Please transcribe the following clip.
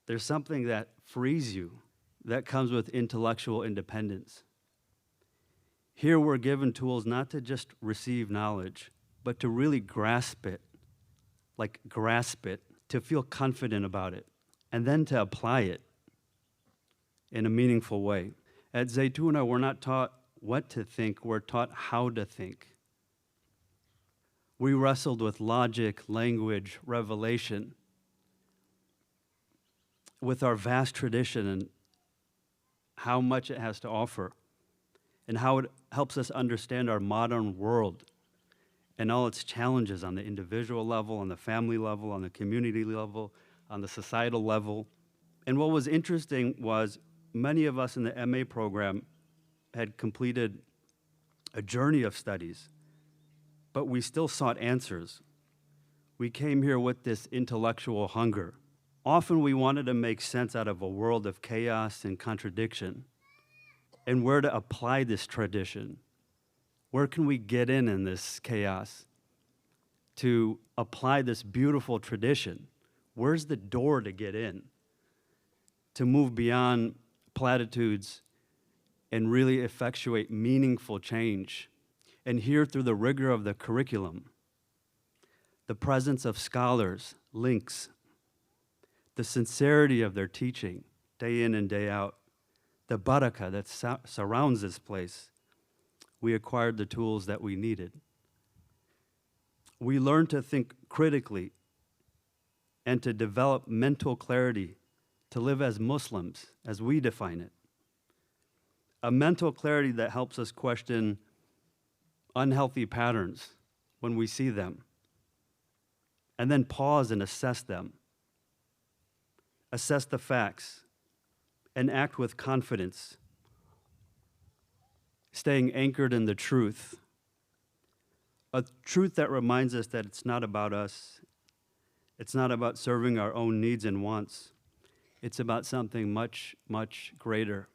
There's something that frees you, that comes with intellectual independence. Here we're given tools not to just receive knowledge, but to really grasp it, to feel confident about it, and then to apply it in a meaningful way. At Zaytuna, we're not taught what to think, we're taught how to think. We wrestled with logic, language, revelation, with our vast tradition and how much it has to offer, and how it helps us understand our modern world and all its challenges on the individual level, on the family level, on the community level, on the societal level. And what was interesting was many of us in the MA program had completed a journey of studies, but we still sought answers. We came here with this intellectual hunger. Often we wanted to make sense out of a world of chaos and contradiction, and where to apply this tradition. Where can we get in this chaos to apply this beautiful tradition? Where's the door to get in? To move beyond platitudes and really effectuate meaningful change. And here, through the rigor of the curriculum, the presence of scholars, links, the sincerity of their teaching, day in and day out, the barakah that surrounds this place, we acquired the tools that we needed. We learned to think critically and to develop mental clarity, to live as Muslims, as we define it. A mental clarity that helps us question unhealthy patterns when we see them, and then pause and assess them, assess the facts, and act with confidence, staying anchored in the truth, a truth that reminds us that it's not about us, it's not about serving our own needs and wants, it's about something much, much greater.